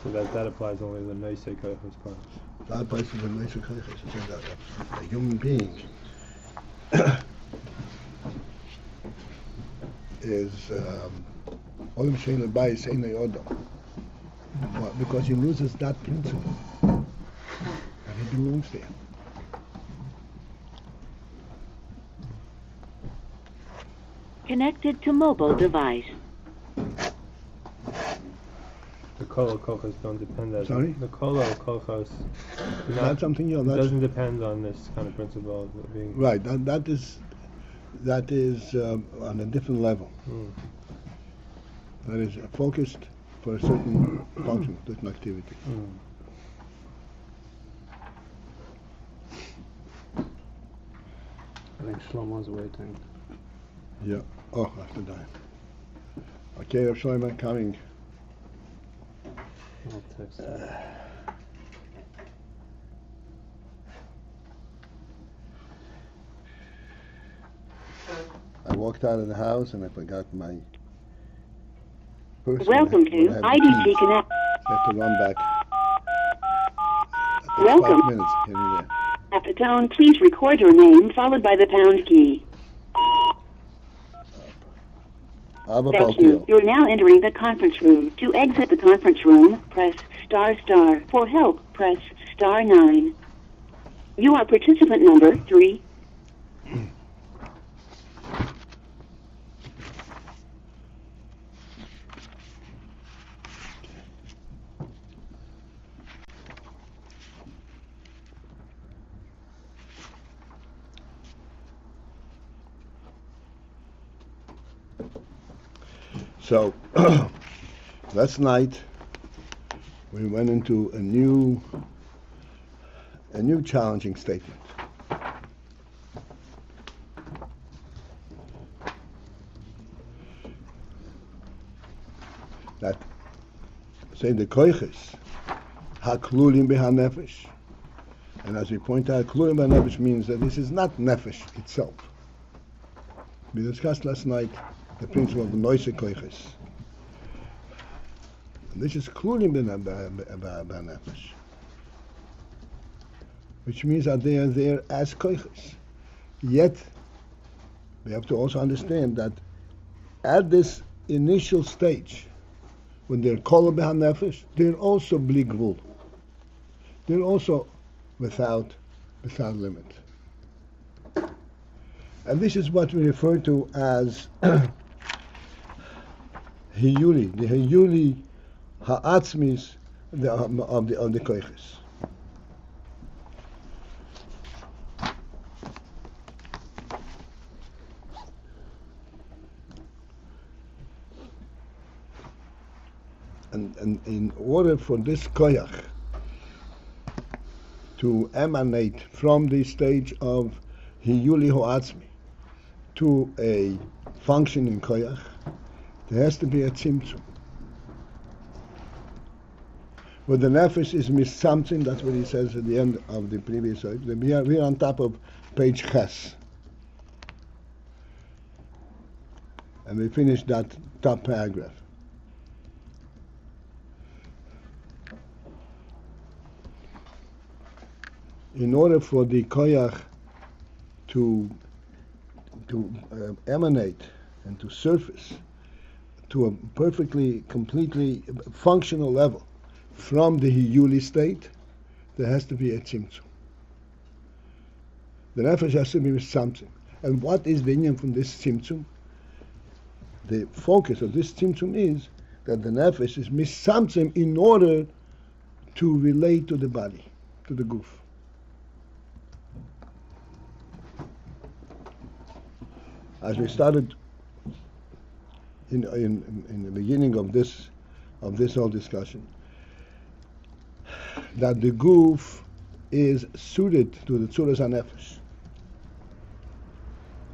So that applies only to the Neisei Koichos part. That applies to the Neisei Koichos. So that a human being is Olim Shein Beis Einay Odom. Because he loses that principle. And he belongs there. Connected to mobile device. The kolo kochos don't depend on. Sorry? The kolo kochos. That's something else. It doesn't depend on this kind of principle of being. Right. That is on a different level. That is focused for a certain function, certain activity. I think Shlomo's waiting. Yeah. Oh, after that. Okay, Rav Shlomo coming. I'll text him. I walked out of the house and I forgot my purse. Welcome to IDT Connect. I have to run back. Welcome. 5 minutes here and there. At the tone, please record your name followed by the pound key. Abba Thank you. Paltiel. You're now entering the conference room. To exit the conference room, press ***. For help, press *9. You are participant number 3. So, last night we went into a new challenging statement. That, say, the koiches, haklulim nefesh, and as we point out, haklulim nefesh means that this is not nefesh itself. We discussed last night the principle of the noise koiches. And this is klulim nefesh, which means that they are there as koiches. Yet, we have to also understand that at this initial stage, when they're kol nefesh, they're also bli gvul. They're also without limit. And this is what we refer to as hiyuli, the hiyuli ha'atzmis of the koiches. And in order for this koyach to emanate from the stage of hiyuli ha'atzmi to a functioning koyach, there has to be a tzimtzum. Where the nefesh is something, that's what he says at the end of the previous slide. We're on top of page ches. And we finished that top paragraph. In order for the koyach to emanate and to surface to a perfectly, completely functional level from the hiyuli state, there has to be a tzimtzum. The nefesh has to be with something. And what is the inyan from this tzimtzum? The focus of this tzimtzum is that the nefesh is misamtzim in order to relate to the body, to the guf. As we started in the beginning of this of this whole discussion, that the goof is suited to the tzuras hanefesh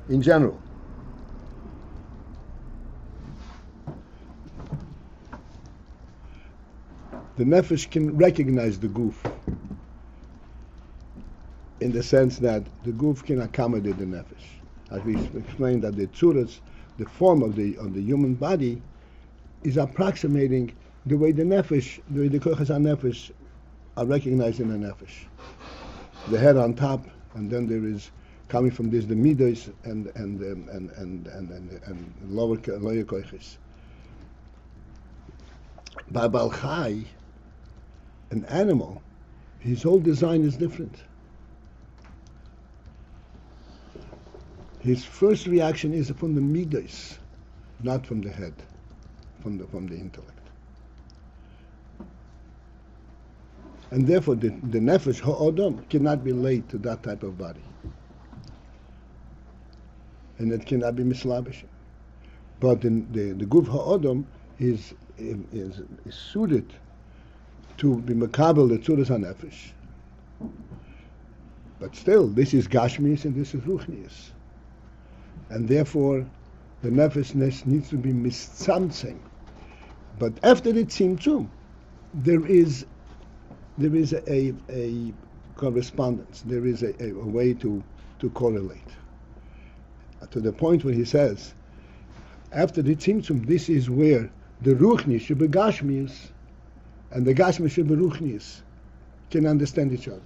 in general. The nefesh can recognize the goof in the sense that the goof can accommodate the nefesh. As we explained, that the tzuras, the form of the human body, is approximating the way the nefesh, the way the kochas nefesh are recognized in the nefesh. The head on top, and then there is coming from this the midos and lower kochas. By baal chai, an animal, his whole design is different. His first reaction is from the midos, not from the head, from the intellect. And therefore the nefesh ha'odom cannot relate to that type of body. And it cannot be mislabish. But the guf ha'odom is suited to be makabel the tzuras hanefesh. But still, this is gashmis and this is ruchnius. And therefore, the nefeshness needs to be mitzamtzem. But after the tzimtzum, there is a correspondence. There is a way to correlate. To the point where he says, after the tzimtzum, this is where the ruchnius should be gashmis, and the gashmis should be ruchnius, can understand each other.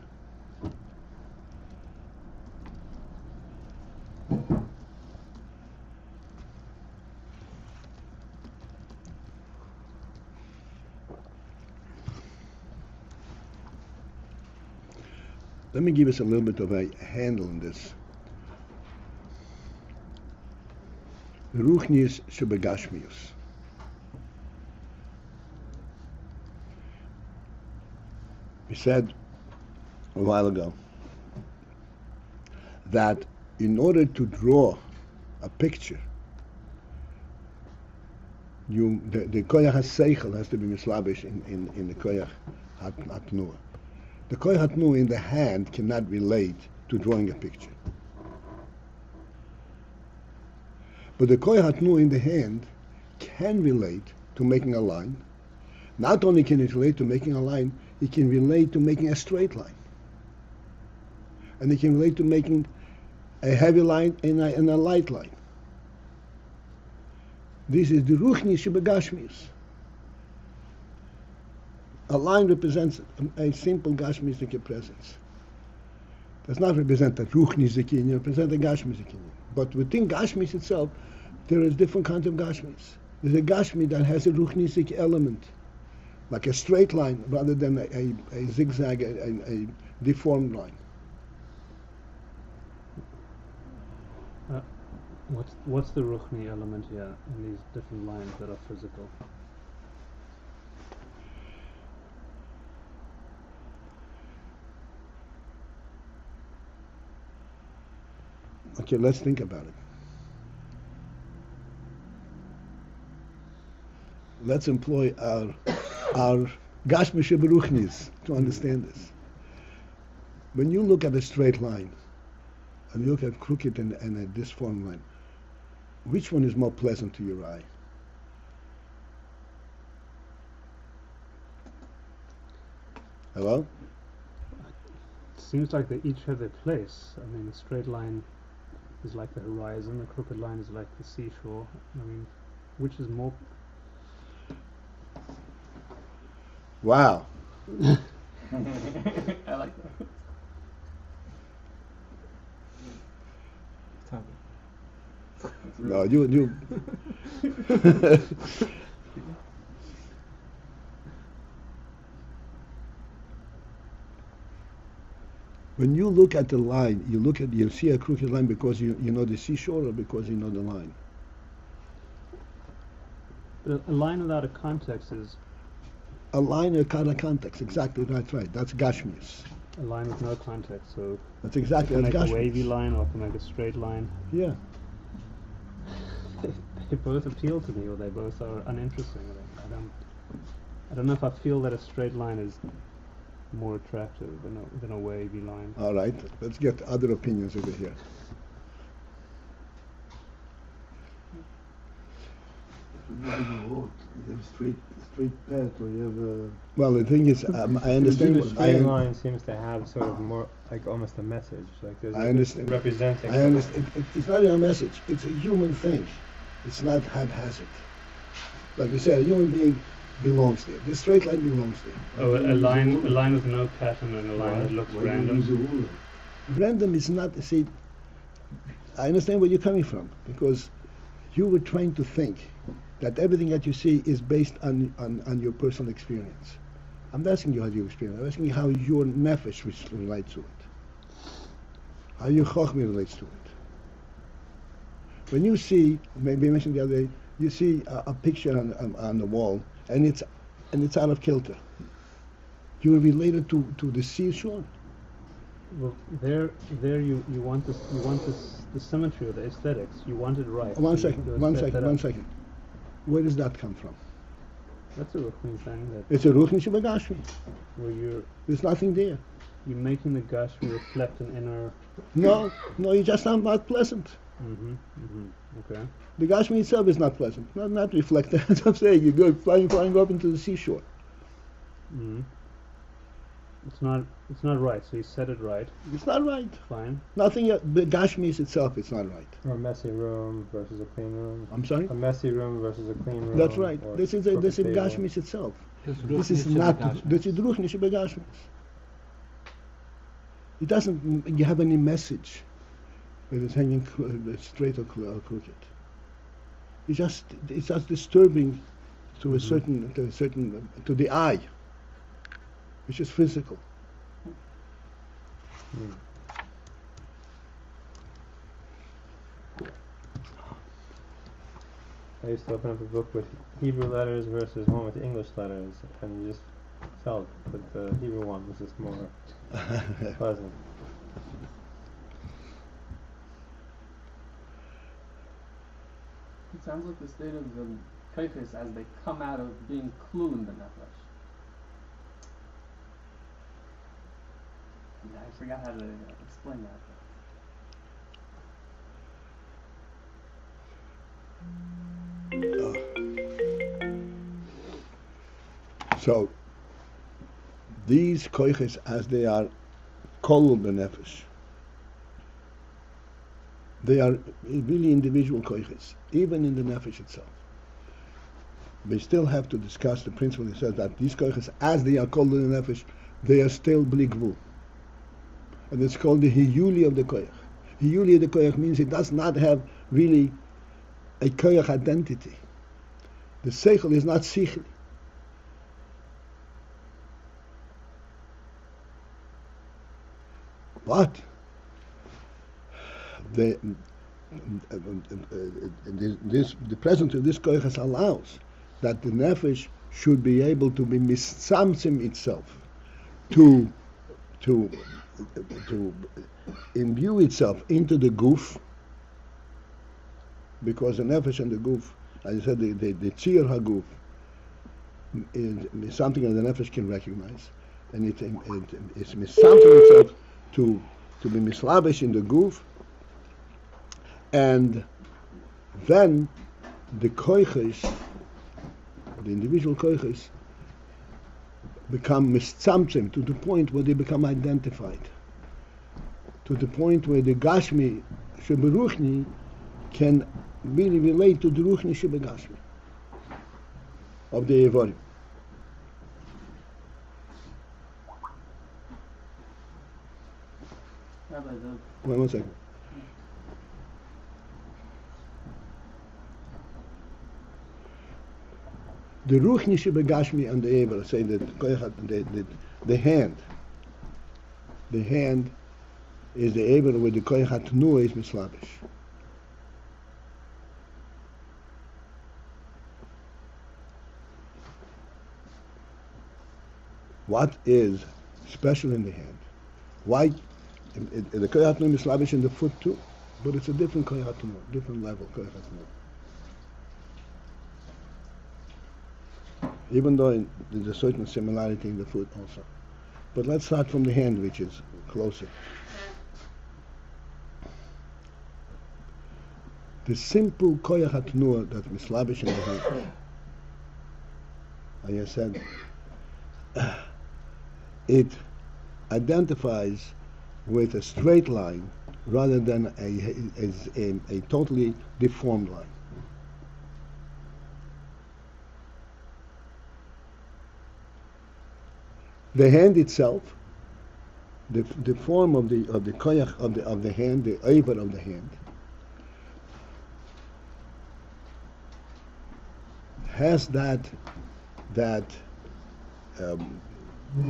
Let me give us a little bit of a handle on this. The ruchnius shebegashmius. We said a while ago that in order to draw a picture, the koyach sechel has to be mislabish in the koyach hatnuah. The koyach hatnuah in the hand cannot relate to drawing a picture. But the koyach hatnuah in the hand can relate to making a line. Not only can it relate to making a line, it can relate to making a straight line. And it can relate to making a heavy line and a light line. This is the ruchni shebegashmius. A line represents a simple gashmistic presence. Does not represent a ruchni zekinyan, it represents a gashmi zekinyan. But within gashmis itself, there is different kinds of gashmis. There's a gashmi that has a ruchnistic element, like a straight line rather than a zigzag, a deformed line. What's the ruchni element here in these different lines that are physical? Okay, let's think about it. Let's employ our gashmishe beruchnis to understand this. When you look at a straight line, and you look at crooked and a disformed line, which one is more pleasant to your eye? Hello? It seems like they each have their place. I mean, a straight line is like the horizon, a crooked line is like the seashore. I mean, which is more... Wow. I like that. No, you. When you look at the line, you see a crooked line because you know the seashore or because you know the line? A line without a context is... A line without a context, exactly, that's right. That's gashmius. A line with no context, so... That's exactly, I can that's make a wavy gashmius. line, or I can make a straight line. Yeah. They both appeal to me, or they both are uninteresting. I don't... I don't know if I feel that a straight line is more attractive than a wavy line. All right, let's get other opinions over here. You have straight path, or you have a... Well, the thing is, I understand. The straight line seems to have sort of more, like almost a message. Like there's I understand. representing. I understand. It's not a message. It's a human thing. It's not haphazard. Like you said, a human being belongs there. The straight line belongs there. Oh, a line with no pattern and a line that looks random. Random is not. See, I understand where you're coming from, because you were trying to think that everything that you see is based on your personal experience. I'm not asking you how you experience. I'm asking you how your nefesh relates to it, how your chochmah relates to it. When you see, maybe I mentioned the other day, you see a picture on the wall, and it's out of kilter. You are related to the seashore. Well, there you want the symmetry of the aesthetics. You want it right. One So second. Where does that come from? That's a Ruchni thing. That It's a ruchni shebagashmi. where There's nothing there. you're making the gashmi reflect an inner. No, you just are not pleasant. Okay. The gashmi itself is not pleasant. Not reflected. As I'm saying, you go flying up into the seashore. It's not right. So you said it right. It's not right. Fine. Nothing. The gashmi itself, it's not right. Or a messy room versus a clean room. I'm sorry. A messy room versus a clean room. That's right. or This is crooked table. gashmis itself. This is not. This is ruchni shebagashmis. It doesn't. You have any message whether it's hanging straight or crooked. It's just disturbing to a certain to the eye, which is physical. I used to open up a book with Hebrew letters versus one with English letters, and you just felt that the Hebrew one was just more pleasant. It sounds like the state of the koiches as they come out of being clue in the nefesh. I forgot how to explain that. So these koiches, as they are called the nefesh, they are really individual koiches, even in the nefesh itself. We still have to discuss the principle that says that these koiches, as they are called in the nefesh, they are still bli gvul. And it's called the hiyuli of the koich. Hiyuli of the koich means it does not have really a koich identity. The sechel is not sechel. But the presence of this koiches allows that the nefesh should be able to be misamsim itself, to imbue itself into the guf, because the nefesh and the guf, as I said, the tzir haguf is something that the nefesh can recognize, and it's misamsim itself to be mislavish in the guf, and then the koiches, the individual koiches, become misamsim to the point where they become identified, to the point where the gashmi sheberuchni can really relate to the ruchni shebegashmi of the evorim. One second. The ruchni shebegashmi and the ever say that the hand is the ever where the koyachat nu is mislavish. What is special in the hand? Why? The koyachat nu is mislavish in the foot too, but it's a different koyachat nu, different level koyachat nu. even though there's a certain similarity in the foot also. But let's start from the hand, which is closer. The simple koyach hatnuah that mislabish in the hand, I said, it identifies with a straight line rather than a totally deformed line. The hand itself, the form of the koyach of the hand, the iver of the hand, has that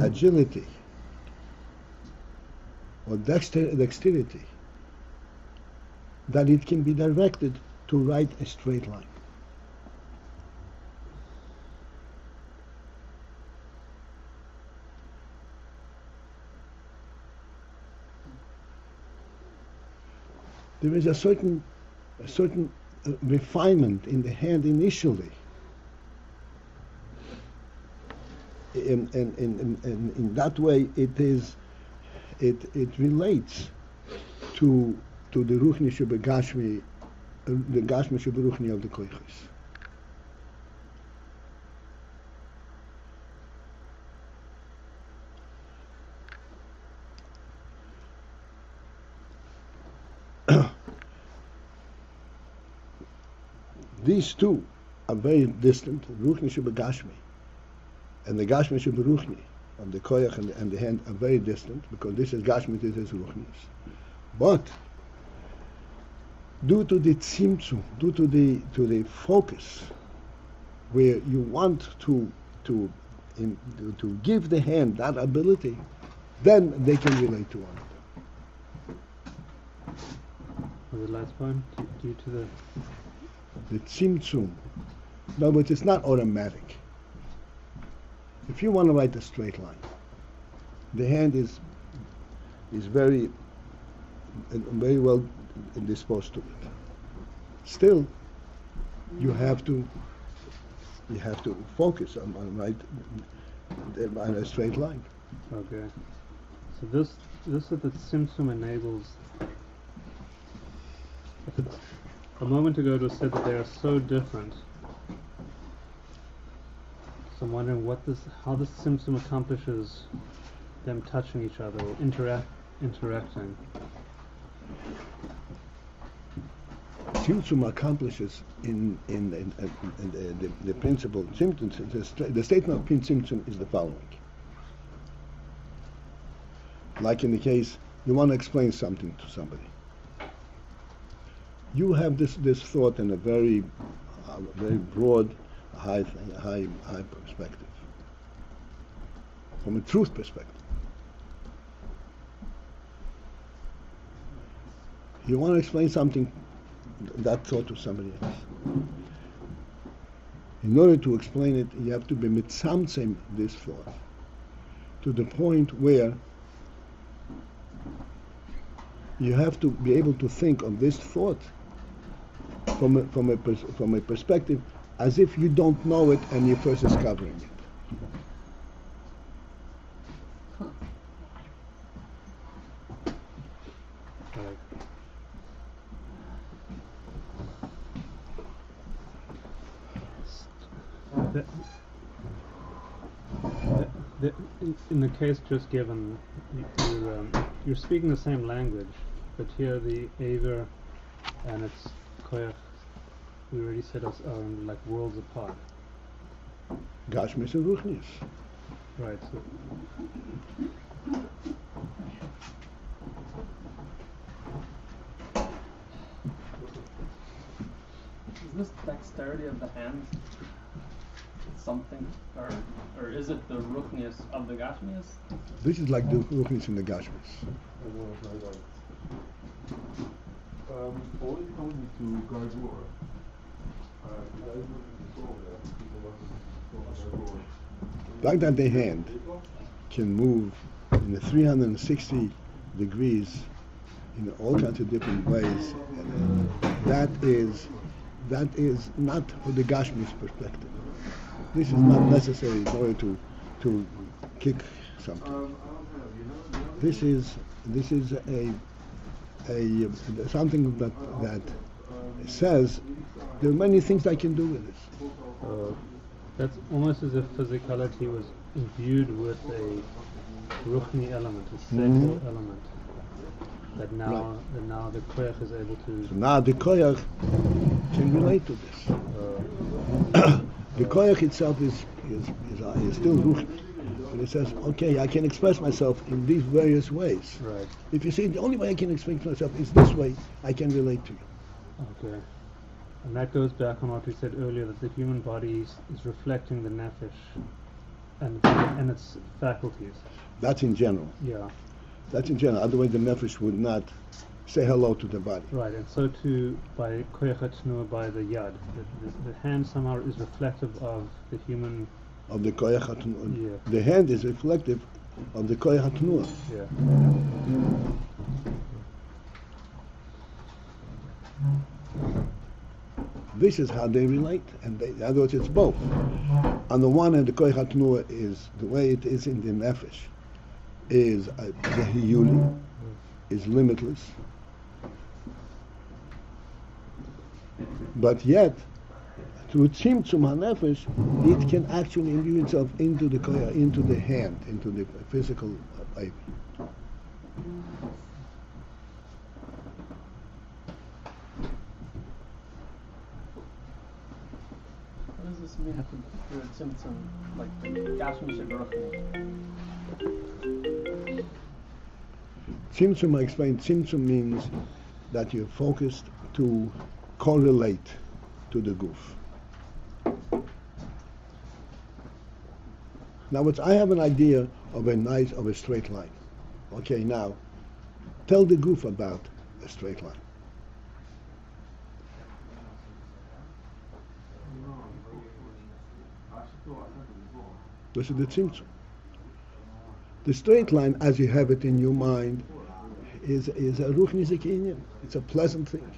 agility or dexterity that it can be directed to write a straight line. There is a certain refinement in the hand initially. In that way, it relates to the ruchni shebegashmi, the gashmi sheberuchni of the koiches. These two are very distant. Ruchni shebegashmi and the gashmi sheberuchni of the koyach and the hand are very distant, because this is gashmi, this is ruchnis. But due to the tzimtzum, due to the focus, where you want to give the hand that ability, then they can relate to one another. The last point, due to the tzimtzum. No, but it's not automatic. If you want to write a straight line, the hand is very well disposed to it. Still, you have to focus on a straight line. Okay. So this is the tzimtzum enables. A moment ago it was said that they are so different. So I'm wondering how this tzimtzum accomplishes them touching each other or interacting. Tzimtzum accomplishes in the principle. The statement of tzimtzum is the following. Like in the case, you want to explain something to somebody. You have this thought in a very broad, high perspective, from a truth perspective. You want to explain something, that thought, to somebody else. In order to explain it, you have to be mitzamtzem this thought to the point where you have to be able to think of this thought from a perspective as if you don't know it and you're first discovering it. In the case just given, you're speaking the same language, but here the Aver and its koyach, we already said, are like worlds apart. Gashmis and ruchnis. Right. So is this dexterity of the hand something, or is it the ruchnius of the gashmius? This is like the ruchnis and the gashmis. Always coming to Gargour. Like that, the hand can move in the 360 degrees in all kinds of different ways. That is not for the Gashmi's perspective. This is not necessary in order to kick something. This is a something that says there are many things I can do with this. That's almost as if physicality was imbued with a ruchni element, a sechel element. That now the koyach is able to. So now the koyach can relate to this. The koyach itself is still ruchni, but it says, okay, I can express myself in these various ways. Right. If you see the only way I can express myself is this way, I can relate to you. Okay. And that goes back on what we said earlier, that the human body is reflecting the nefesh and its faculties. That's in general. Yeah. That's in general. Otherwise, the nefesh would not say hello to the body. Right, and so too by koyach hatnua, by the yad. The hand somehow is reflective of the human. Of the koyach hatnua. Yeah. The hand is reflective of the koyach hatnua. Yeah. This is how they relate, and in other words, it's both. On the one hand, the koyach hatnua is the way it is in the nefesh, is vezeh-hu, is limitless, but yet through tzimtzum hanefesh, it can actually imbue itself into the koyach, into the hand, into the physical life. What does this mean for tzimtzum, like the gashmi shebaruchni? Tzimtzum, I explained, tzimtzum means that you're focused to correlate to the goof. Now, I have an idea of a straight line. Okay, now, tell the goof about a straight line. This is the tzimtzum. The straight line, as you have it in your mind, is a ruchni zekinian. It's a pleasant thing.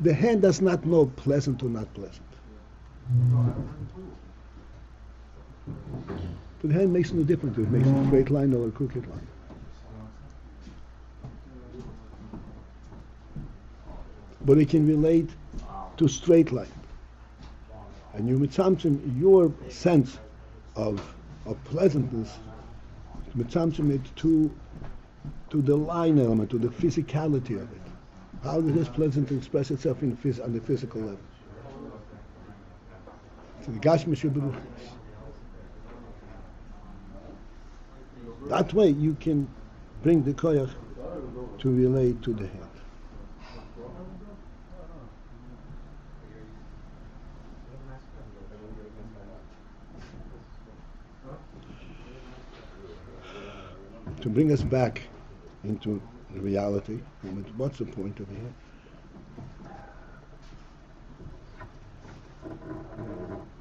The hand does not know pleasant or not pleasant. But the hand makes no difference if it makes a straight line or a crooked line. But it can relate to straight line. And you mitzamtzim your sense of pleasantness, mitzamtzim it to the line element, to the physicality of it. How does this pleasant express itself on the physical level? So the gashmi shebaruchnis. That way you can bring the koyach to relate to the hand. To bring us back into reality, what's the point of here?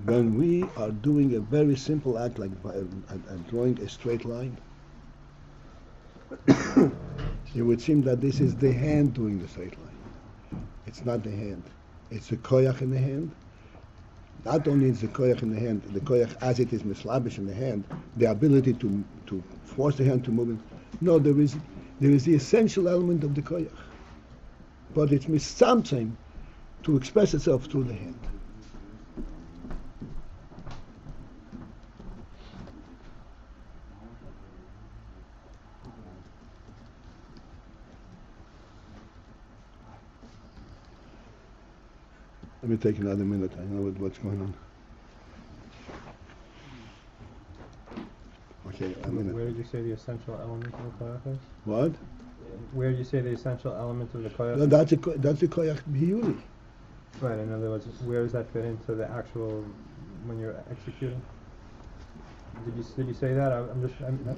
When we are doing a very simple act like drawing a straight line, it would seem that this is the hand doing the straight line. It's not the hand. It's the koyach in the hand. Not only is the koyach in the hand, the koyach as it is mislabish in the hand, the ability to force the hand to move it. No, there is the essential element of the koyach, but it's misamtzim to express itself through the hand. Let me take another minute. I know what's going on. Okay, a minute. Where did you say the essential element of the koyach is? What? Where did you say the essential element of the koyach No, is? that's the koyach biyuri. Right, in other words, where does that fit into the actual, when you're executing? Did you say that?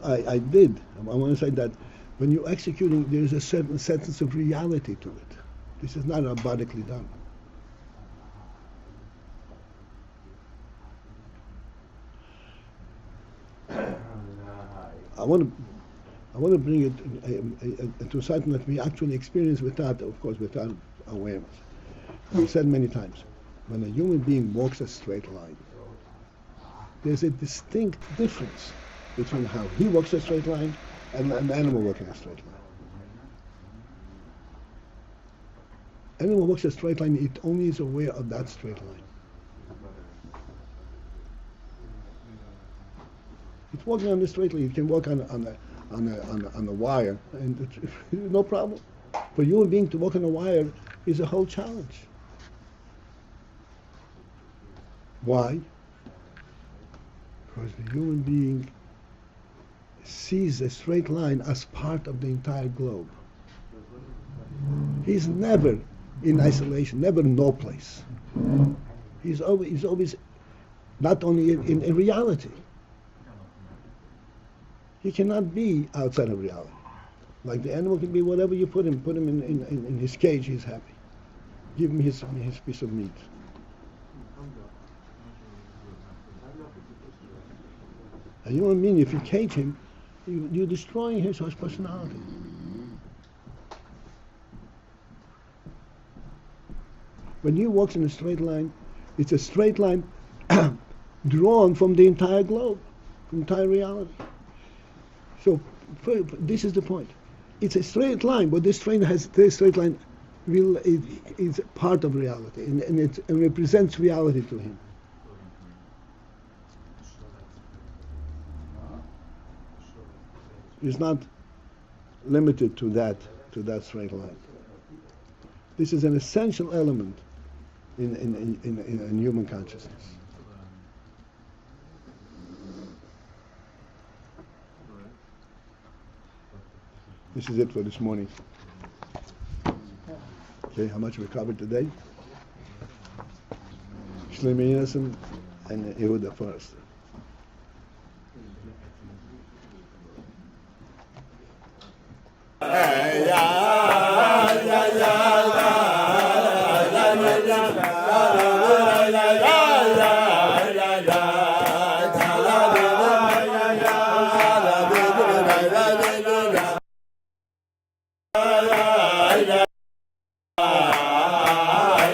I did. I want to say that when you're executing, there's a certain sense of reality to it. This is not robotically done. I want to bring it to something that we actually experience without awareness. I've said many times, when a human being walks a straight line, there's a distinct difference between how he walks a straight line and an animal walking a straight line. Animal walks a straight line, it only is aware of that straight line. It's walking on the straight line. You can walk on a wire, and no problem. For a human being to walk on a wire is a whole challenge. Why? Because the human being sees a straight line as part of the entire globe. He's never in isolation, never in no place. He's always not only in reality. He cannot be outside of reality. Like the animal can be whatever you put him in his cage, he's happy. Give him his piece of meat. A human being, if you cage him, you're destroying his personality. When he walks in a straight line, it's a straight line drawn from the entire globe, from entire reality. So this is the point. It's a straight line, but this straight line is part of reality, and it represents reality to him. It's not limited to that straight line. This is an essential element in human consciousness. This is it for this morning. Okay, how much we covered today? Shlomo Innocent and Yehuda Forrester. la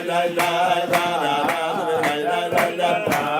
la la la la la la la la